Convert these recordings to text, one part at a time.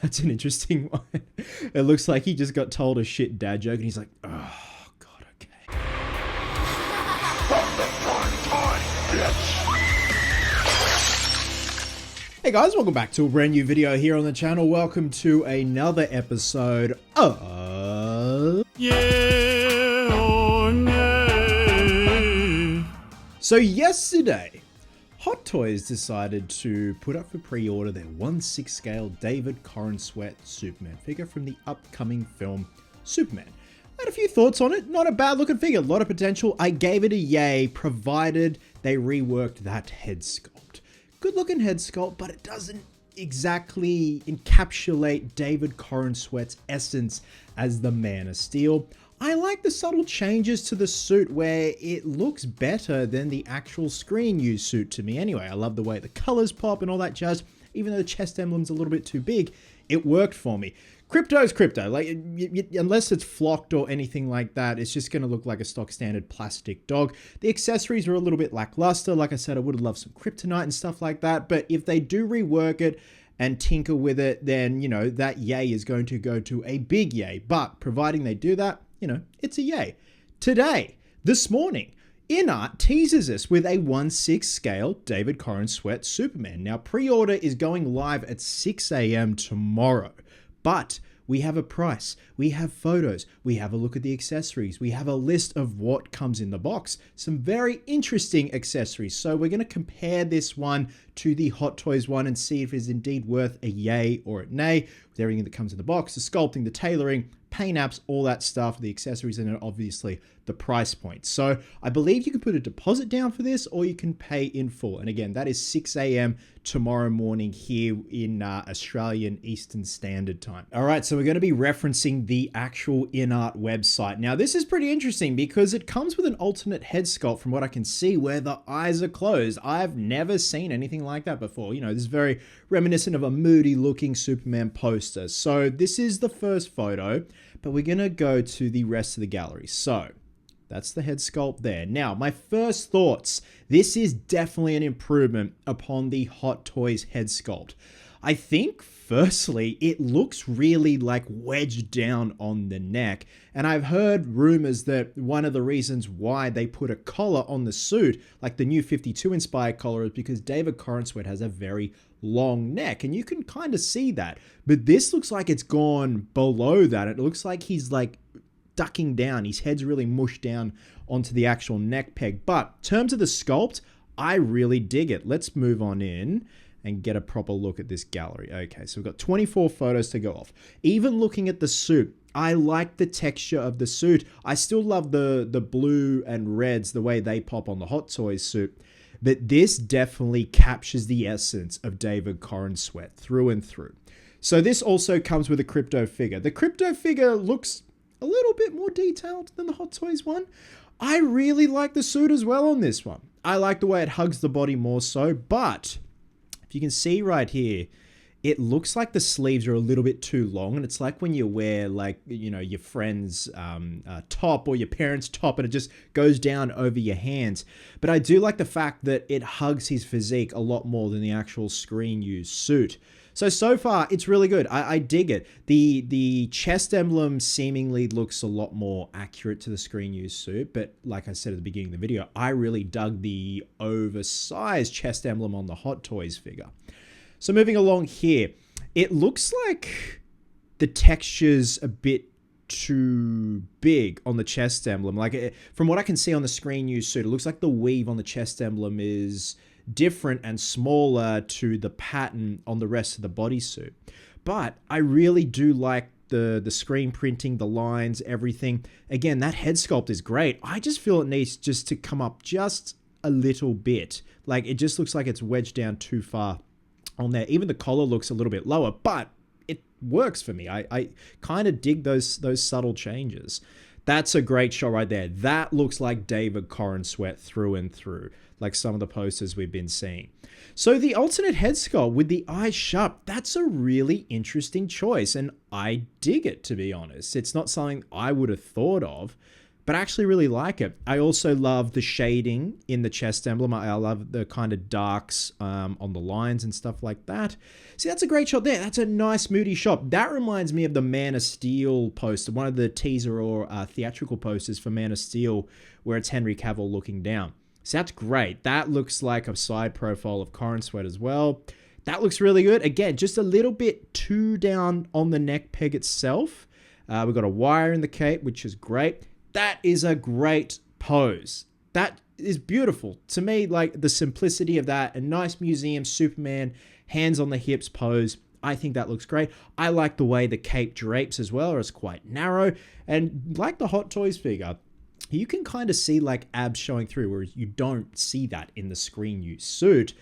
That's an interesting one. It looks like he just got told a shit dad joke and he's like, oh, God, okay. Hey guys, welcome back to a brand new video here on the channel. Welcome to another episode of... Yeah or Nay. So yesterday, Hot Toys decided to put up for pre-order their 1/6 scale David Corenswet Superman figure from the upcoming film Superman. I had a few thoughts on it. Not a bad looking figure, a lot of potential. I gave it a yay, provided they reworked that head sculpt. Good looking head sculpt, but it doesn't exactly encapsulate David Corenswet's essence as the Man of Steel. I like the subtle changes to the suit where it looks better than the actual screen used suit to me anyway. I love the way the colors pop and all that jazz. Even though the chest emblem's a little bit too big, it worked for me. Crypto's crypto. Like, unless it's flocked or anything like that, it's just going to look like a stock standard plastic dog. The accessories are a little bit lackluster. Like I said, I would have loved some kryptonite and stuff like that. But if they do rework it and tinker with it, then, you know, that yay is going to go to a big yay. But providing they do that, you know, it's a yay. Today, this morning, Inart teases us with a 1/6 scale David Corenswet Superman. Now, pre-order is going live at 6 a.m. tomorrow, but we have a price, we have photos, we have a look at the accessories, we have a list of what comes in the box, some very interesting accessories. So we're going to compare this one to the Hot Toys one and see if it's indeed worth a yay or a nay, with everything that comes in the box, the sculpting, the tailoring, paint apps, all that stuff, the accessories, and then obviously the price point. So I believe you can put a deposit down for this or you can pay in full. And again, that is 6 a.m. tomorrow morning here in Australian Eastern Standard Time. All right, so we're going to be referencing the actual Inart website. Now, this is pretty interesting because it comes with an alternate head sculpt from what I can see where the eyes are closed. I've never seen anything like that before. You know, this is very reminiscent of a moody looking Superman poster. So this is the first photo, but we're going to go to the rest of the gallery. So that's the head sculpt there. Now, my first thoughts. This is definitely an improvement upon the Hot Toys head sculpt. I think, firstly, it looks really like wedged down on the neck. And I've heard rumors that one of the reasons why they put a collar on the suit, like the new 52 inspired collar, is because David Corenswet has a very long neck. And you can kind of see that. But this looks like it's gone below that. It looks like he's like ducking down. His head's really mushed down onto the actual neck peg. But in terms of the sculpt, I really dig it. Let's move on in and get a proper look at this gallery. Okay, so we've got 24 photos to go off. Even looking at the suit, I like the texture of the suit. I still love the blue and reds, the way they pop on the Hot Toys suit. But this definitely captures the essence of David Corenswet through and through. So this also comes with a crypto figure. The crypto figure looks a little bit more detailed than the Hot Toys one. I really like the suit as well on this one. I like the way it hugs the body more so, but if you can see right here, it looks like the sleeves are a little bit too long, and it's like when you wear, like, you know, your friend's top or your parents' top and it just goes down over your hands. But I do like the fact that it hugs his physique a lot more than the actual screen used suit. So far, it's really good. I dig it. The chest emblem seemingly looks a lot more accurate to the screen used suit, but like I said at the beginning of the video, I really dug the oversized chest emblem on the Hot Toys figure. So moving along here, it looks like the texture's a bit too big on the chest emblem. Like, from what I can see on the screen used suit, it looks like the weave on the chest emblem is different and smaller to the pattern on the rest of the bodysuit. But I really do like the screen printing, the lines, everything. Again, that head sculpt is great. I just feel it needs just to come up just a little bit. Like, it just looks like it's wedged down too far on there. Even the collar looks a little bit lower, but it works for me. I kind of dig those subtle changes. That's a great shot right there. That looks like David Corenswet through and through, like some of the posters we've been seeing. So the alternate head sculpt with the eyes shut, that's a really interesting choice, and I dig it, to be honest. It's not something I would have thought of, but I actually really like it. I also love the shading in the chest emblem. I love the kind of darks on the lines and stuff like that. See, that's a great shot there. That's a nice moody shot. That reminds me of the Man of Steel poster, one of the teaser or theatrical posters for Man of Steel, where it's Henry Cavill looking down. So that's great. That looks like a side profile of Corrin Sweat as well. That looks really good. Again, just a little bit too down on the neck peg itself. We've got a wire in the cape, which is great. That is a great pose. That is beautiful. To me, like the simplicity of that, a nice museum Superman, hands on the hips pose. I think that looks great. I like the way the cape drapes as well. It's quite narrow. And like the Hot Toys figure, you can kind of see like abs showing through, whereas you don't see that in the screen use suit.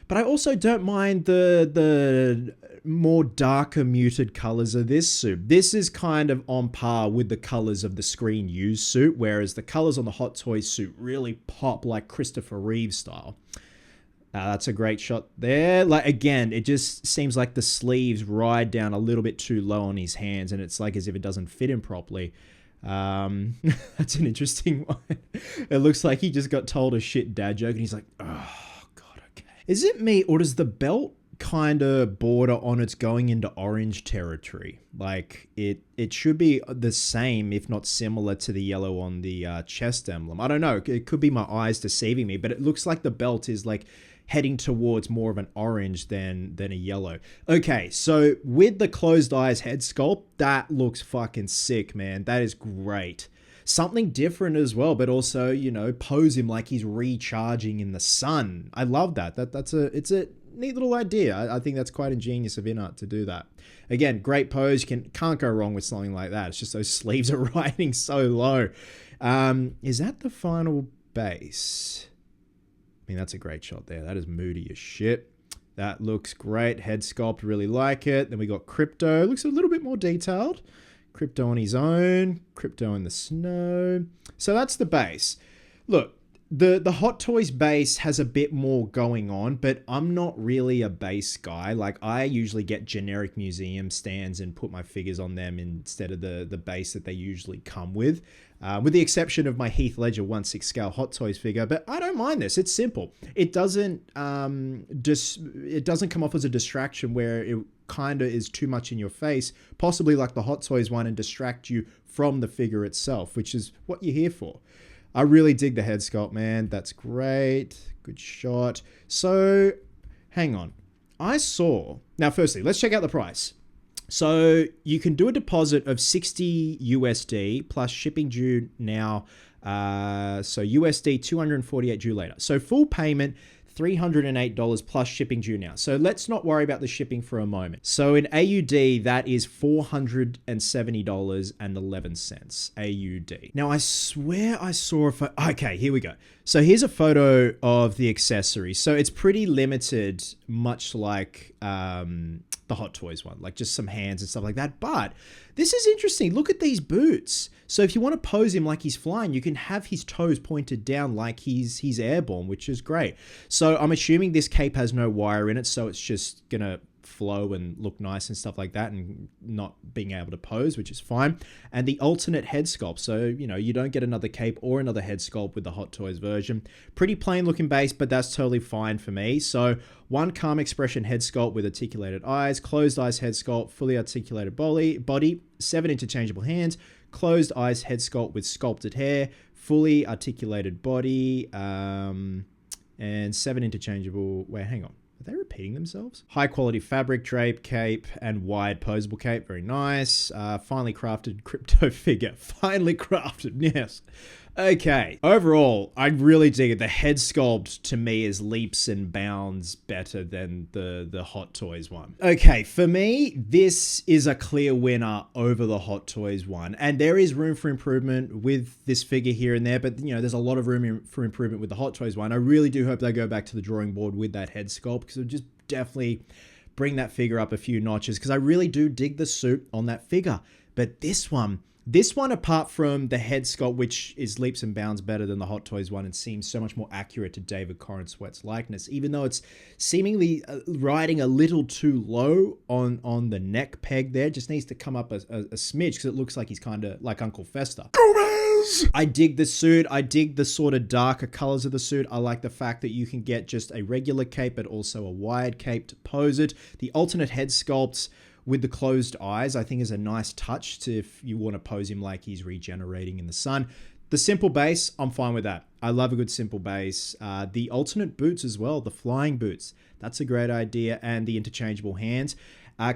But I also don't mind the more darker muted colors of this suit. This is kind of on par with the colors of the screen used suit, whereas the colors on the Hot Toys suit really pop like Christopher Reeve style. That's a great shot there. Like, again, it just seems like the sleeves ride down a little bit too low on his hands, and it's like as if it doesn't fit him properly. That's an interesting one. It looks like he just got told a shit dad joke, and he's like, oh, God, okay. Is it me, or does the belt kind of border on it's going into orange territory? Like, it should be the same, if not similar to the yellow on the chest emblem. I don't know. It could be my eyes deceiving me, but it looks like the belt is like heading towards more of an orange than a yellow. Okay, so with the closed eyes head sculpt, that looks fucking sick, man. That is great. Something different as well, but also, you know, pose him like he's recharging in the sun. I love that. It's a neat little idea. I think that's quite ingenious of Inart to do that. Again, great pose. Can't go wrong with something like that. It's just those sleeves are riding so low. Is that the final base? I mean, that's a great shot there. That is moody as shit. That looks great. Head sculpt, really like it. Then we got Crypto. Looks a little bit more detailed. Crypto on his own. Crypto in the snow. So that's the base. Look, the Hot Toys base has a bit more going on, but I'm not really a base guy. Like, I usually get generic museum stands and put my figures on them instead of the base that they usually come with the exception of my Heath Ledger 1/6 scale Hot Toys figure. But I don't mind this. It's simple. It doesn't come off as a distraction where it kind of is too much in your face, possibly like the Hot Toys one, and distract you from the figure itself, which is what you're here for. I really dig the head sculpt, man. That's great. Good shot. So, hang on. Now, firstly, let's check out the price. So, you can do a deposit of $60 USD plus shipping due now. So, USD 248 due later. So, full payment, $308 plus shipping due now. So let's not worry about the shipping for a moment. So in AUD, that is $470.11 AUD. Now I swear I saw a photo. Okay, here we go. So here's a photo of the accessory. So it's pretty limited, much like the Hot Toys one, like just some hands and stuff like that. But this is interesting. Look at these boots. So if you want to pose him like he's flying, you can have his toes pointed down like he's airborne, which is great. So I'm assuming this cape has no wire in it, so it's just going to flow and look nice and stuff like that, and not being able to pose, which is fine. And the alternate head sculpt, so you know, you don't get another cape or another head sculpt with the Hot Toys version. Pretty plain looking base, but that's totally fine for me. So one calm expression head sculpt with articulated eyes, closed eyes head sculpt, fully articulated body, 7 interchangeable hands, closed eyes head sculpt with sculpted hair, fully articulated body, and 7 interchangeable. Wait, hang on. Are they repeating themselves? High quality fabric drape cape and wide posable cape. Very nice. Finely crafted crypto figure. Finely crafted. Yes. Okay. Overall, I really dig it. The head sculpt to me is leaps and bounds better than the Hot Toys one. Okay. For me, this is a clear winner over the Hot Toys one. And there is room for improvement with this figure here and there. But, you know, there's a lot of room for improvement with the Hot Toys one. I really do hope they go back to the drawing board with that head sculpt, because it would just definitely bring that figure up a few notches, because I really do dig the suit on that figure. But this one, This one, apart from the head sculpt, which is leaps and bounds better than the Hot Toys one and seems so much more accurate to David Corenswet's likeness, even though it's seemingly riding a little too low on the neck peg there. Just needs to come up a smidge because it looks like he's kind of like Uncle Fester. Gomez! I dig the suit. I dig the sort of darker colors of the suit. I like the fact that you can get just a regular cape, but also a wired cape to pose it. The alternate head sculpts with the closed eyes, I think, is a nice touch to if you want to pose him like he's regenerating in the sun. The simple base, I'm fine with that. I love a good simple base. The alternate boots as well, the flying boots, that's a great idea, and the interchangeable hands.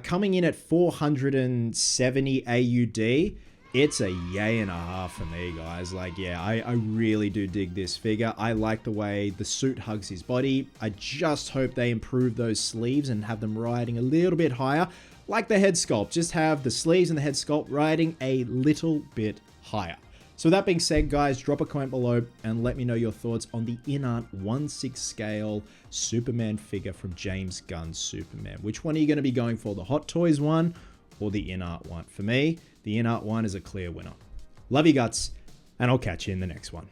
Coming in at 470 AUD, it's a yay and a half for me, guys. Like, yeah, I really do dig this figure. I like the way the suit hugs his body. I just hope they improve those sleeves and have them riding a little bit higher. Like the head sculpt, just have the sleeves and the head sculpt riding a little bit higher. So with that being said, guys, drop a comment below and let me know your thoughts on the Inart 1/6 scale Superman figure from James Gunn's Superman. Which one are you going to be going for, the Hot Toys one or the Inart one? For me, the Inart one is a clear winner. Love you guts, and I'll catch you in the next one.